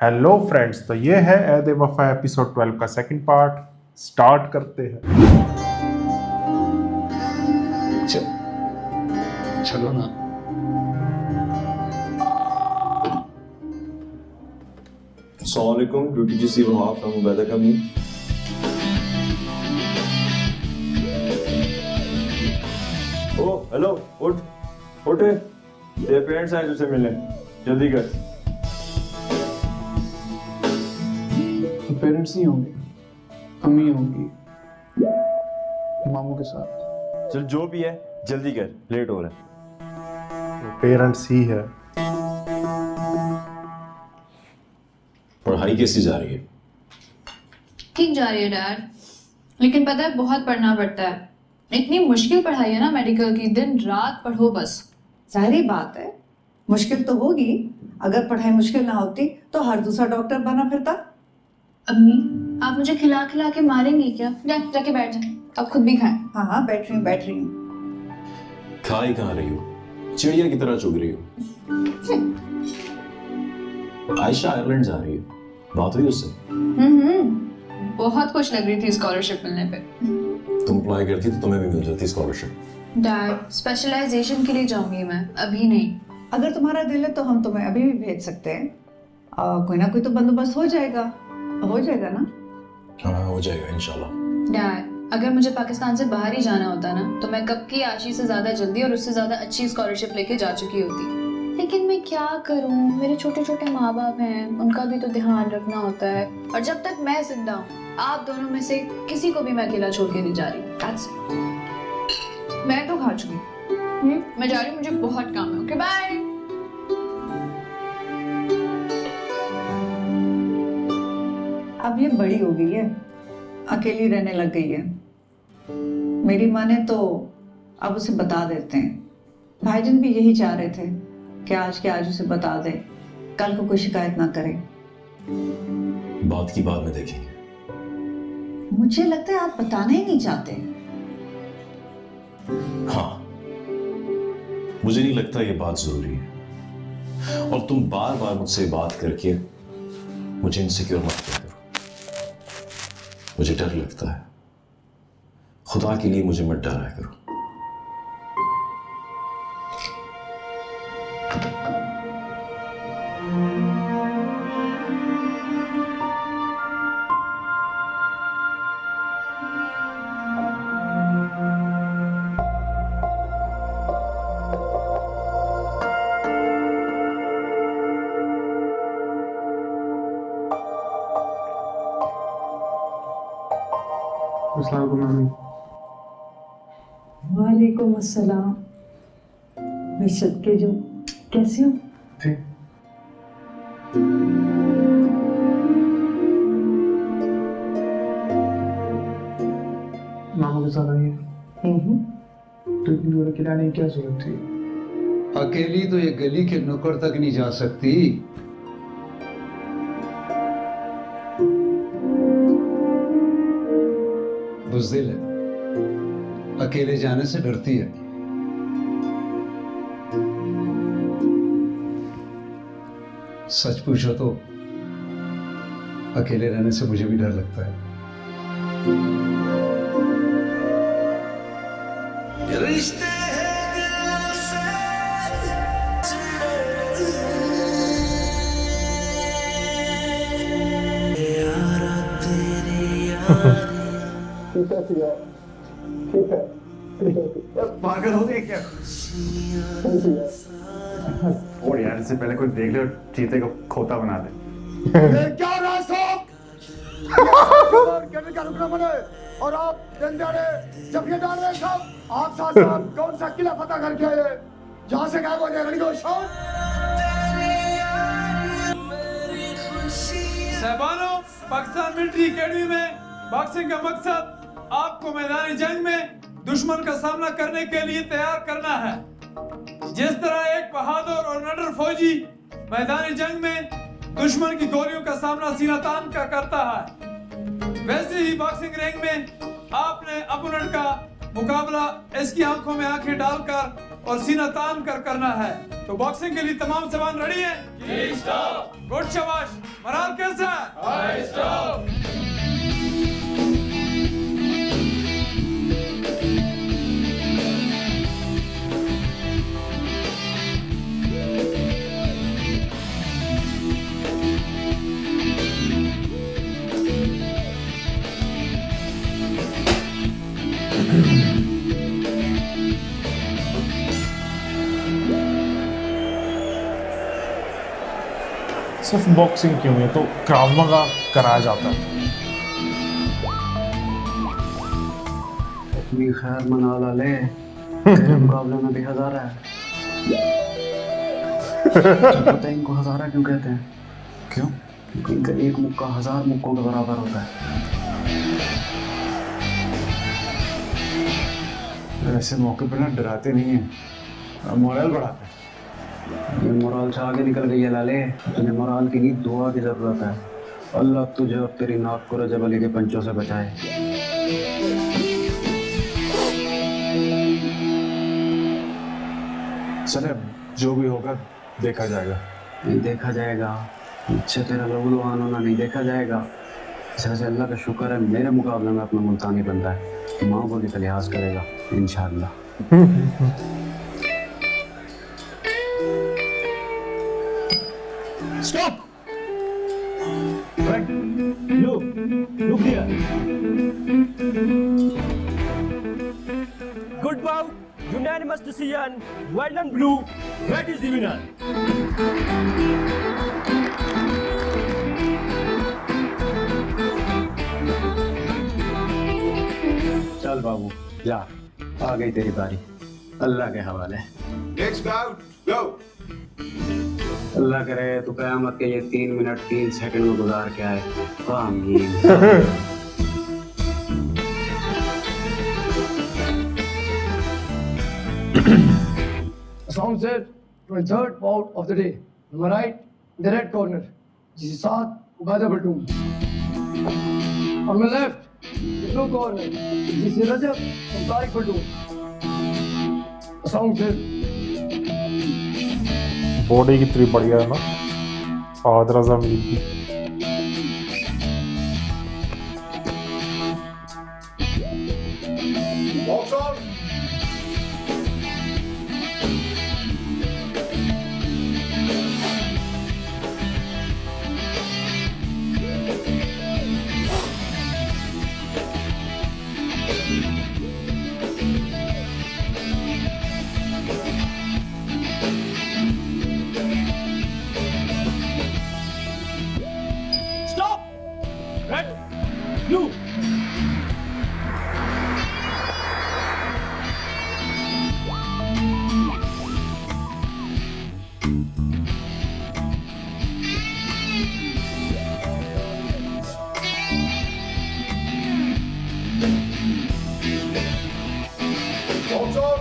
Hello friends, तो ये है ऐद वफा एपिसोड 12 का सेकंड पार्ट। स्टार्ट करते हैं। चलो ना। Assalamualaikum, did you see Wahab from Ubaidah coming? Oh, hello, उठ तेरे पेरेंट्स आए तुझसे मिलने, जल्दी कर। तो पेरेंट्स नहीं होंगे, अम्मी होंगी मामू के साथ। चल जो भी है जल्दी कर, लेट हो रहा है। पेरेंट्स ही है। पढ़ाई कैसी जा रही है? ठीक जा रही है डैड, लेकिन पता है बहुत पढ़ना पड़ता है। इतनी मुश्किल पढ़ाई है ना मेडिकल की, दिन रात पढ़ो बस। जाहिर बात है मुश्किल तो होगी। अगर पढ़ाई मुश्किल ना होती तो हर दूसरा डॉक्टर बना फिरता। अम्मी, आप मुझे खिला खिला के मारेंगी क्या? जाके बैठ जाए, अब खुद भी खाएं। हाँ बैठ रही हूँ। खा ही कहाँ रही हो, चिड़िया की तरह चुग रही हो। आयशा आयरलैंड जा रही है, बात हुई उससे? बहुत खुश लग रही थी स्कॉलरशिप मिलने पे। तुम अप्लाई करती तो तुम्हें भी मिल जाती स्कॉलरशिप। डैड, स्पेशलाइजेशन के लिए जाऊंगी मैं, अभी नहीं। अगर तुम्हारा दिल है तो हम तुम्हें अभी भी भेज सकते हैं। कोई ना कोई तो बंदोबस्त हो जाएगा ना। हाँ हो जाएगा इंशाल्लाह। डैड, अगर मुझे पाकिस्तान से बाहर ही जाना होता ना तो मैं कब की आशी से ज्यादा जल्दी और उससे ज्यादा अच्छी स्कॉलरशिप लेके जा चुकी होती। लेकिन मैं क्या करूं, मेरे छोटे छोटे माँ बाप हैं, उनका भी तो ध्यान रखना होता है। और जब तक मैं जिंदा हूँ, आप दोनों में से किसी को भी मैं अकेला छोड़ के नहीं जा रही। That's it. मैं तो खा चुकी हूँ, मैं जा रही हूँ, मुझे बहुत काम है। Okay bye. अब ये बड़ी हो गई है, अकेली रहने लग गई है। मेरी माँ ने तो अब उसे बता देते हैं। भाईजान भी यही चाह रहे थे कि आज के आज उसे बता दे, कल को कोई शिकायत ना करे। बात की बाद में देखेंगे। मुझे लगता है आप बताना ही नहीं चाहते। हाँ, मुझे नहीं लगता ये बात जरूरी है, और तुम बार बार मुझसे बात करके मुझे इनसिक्योर मत किया करो। मुझे डर लगता है, खुदा के लिए मुझे मत डराया करो। अस्सलाम वालेकुम। वालेकुम अस्सलाम। मैं सदके जो, कैसी हो? ठीक। मामू के साथ आई है तो इतनी दूर अकेले आने की क्या जरूरत थी? अकेली तो ये गली के नुक्कड़ तक नहीं जा सकती। बुज़दिल है, अकेले जाने से डरती है। सच पूछो तो अकेले रहने से मुझे भी डर लगता है। पागल हो गए क्या? और यार, इससे पहले कोई देख ले और चीते को खोता बना दे। क्या रास्ता कहने का रुकना पड़े और आप जब ये डाल रहे सब आप साथ साथ कौन सा किला पता करके आए जहाँ से गायब हो जाए लड़ी को शॉट। साहबानों, पाकिस्तान मिलिट्री एकेडमी में बॉक्सिंग का मकसद आपको मैदानी जंग में दुश्मन का सामना करने के लिए तैयार करना है। जिस तरह एक बहादुर और निडर फौजी मैदानी जंग में दुश्मन की गोलियों का सामना सीना तान कर करता है, वैसे ही बॉक्सिंग रिंग में आपने अपोनेंट का मुकाबला इसकी आंखों में आंखें डालकर और सीना तान कर करना है। तो बॉक्सिंग के लिए तमाम सामान रेडी है? जी स्टॉप। गुड शाबाश। मराल कैसा है? हाय स्टॉप। सिर्फ बॉक्सिंग क्यों है तो क्राव मगा कराया जाता है। अपनी खैर मना ला ले, तेरे मुकाबले में भी हजारा है। पता है इनको हजारा क्यों कहते हैं? क्यों? क्योंकि इनका एक मुक्का 1000 मुक्कों के बराबर होता है। ऐसे मौके पर ना डराते नहीं हैं, मोरल बढ़ाते हैं। ये मोरल से आगे निकल गई है लाले। तुझे मोरल की नहीं दुआ की जरूरत है। अल्लाह तुझे और तेरी नाक को रजब अली के पंचों से बचाए। चले, जो भी होगा देखा जाएगा। नहीं देखा जाएगा, पीछे तेरा लहू आना नहीं देखा जाएगा। जैसे अल्लाह का शुक्र है मेरे मुकाबले में अपना मुल्तानी बनता है, माँ बोली का लिहाज करेगा इंशाअल्लाह। Stop! Right. Look here. Good bout, unanimous decision. Well done, Blue. Red is the winner. चल बाबू जा, आ गई तेरी बारी। अल्लाह के हवाले। Next bout, go. अल्लाह करे तू कयामत के ये 3 मिनट 3 सेकंड में गुजार के आए। आमीन। Sound set for the third bout of the day. On my right, in the red corner, this is Saad Ubaida Batum. On my left, in the blue corner, this is Rajab from Tariq Batum. Sound set. Body कितनी बढ़िया है ना फहद रजा मीर की। Box on. Stop! Red, Blue. Box on.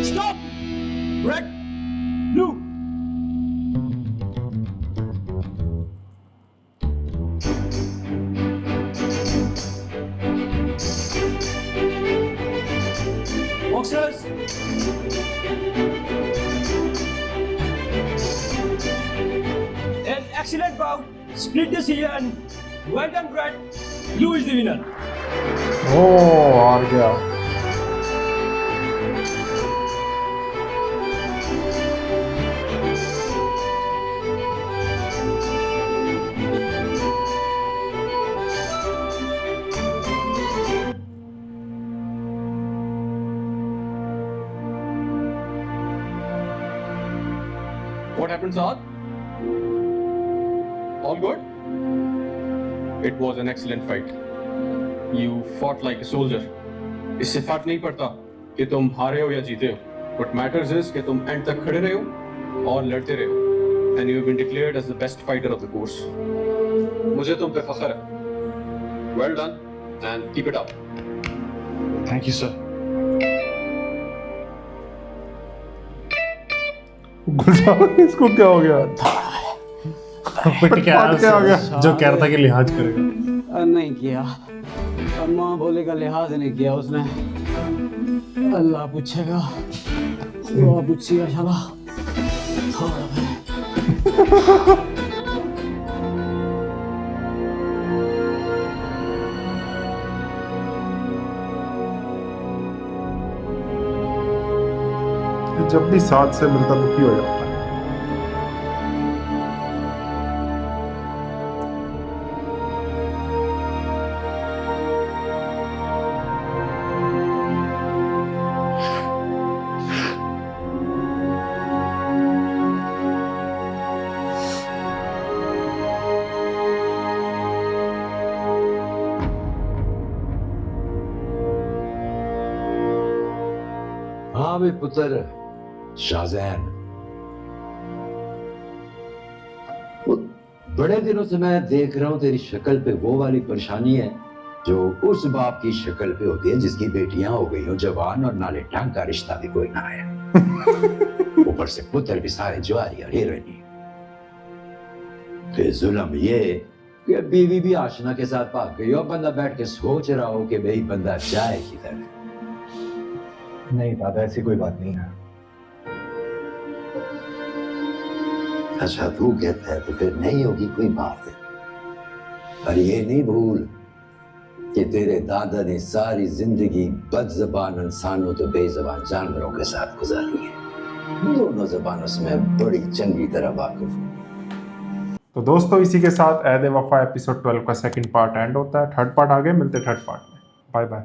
Stop! Red, Blue. Boxers. An excellent bout. Split decision. Well done, Brad. Blue is the winner. ओ हार गया। What happened, Saad? All good? It was an excellent fight. You fought like a soldier. इससे फर्क नहीं पड़ता कि तुम हारे हो या जीते हो. What matters is कि तुम एंड तक खड़े रहे हो और लड़ते रहे हो. And you have been declared as the best fighter of the course. मुझे तुम पे फख्र है. Well done and keep it up. Thank you sir. Gulzar इसको क्या हो गया? बट क्या पाट क्या हो गया? जो कह रहा था कि लिहाज करेगा। नहीं किया, अम्मा बोले का लिहाज नहीं किया उसने। अल्लाह पूछेगा, दुआ पूछेगा शाला। जब भी साथ से मिलता दुखी हो जाता है। हाँ भी पुत्र शाहजैन, वो बड़े दिनों से मैं देख रहा हूं तेरी शक्ल पे वो वाली परेशानी है जो उस बाप की शक्ल पे होती है जिसकी बेटियां हो गई हो जवान और नाले ढंग का रिश्ता भी कोई ना आया, ऊपर से पुत्र भी सारे ज्वारी और हीरोइनी। फिर जुल्म ये कि बीवी भी आशना के साथ भाग गई और बंदा बैठ के सोच रहा हो कि भाई बंदा जाए किधर। नहीं दादा, ऐसी कोई बात नहीं है। अच्छा तू कहता है तो फिर नहीं होगी कोई बात। पर ये नहीं भूल कि तेरे दादा ने सारी जिंदगी बदज़बान इंसानों तो बेज़बान जानवरों के साथ गुजारी है। दोनों जबानों से मैं बड़ी चंगी तरह वाकिफ हूँ। तो दोस्तों इसी के साथ ऐद वफा एपिसोड 12 का सेकंड पार्ट एंड होता है। थर्ड पार्ट आगे मिलते थर्ड पार्ट में। Bye bye.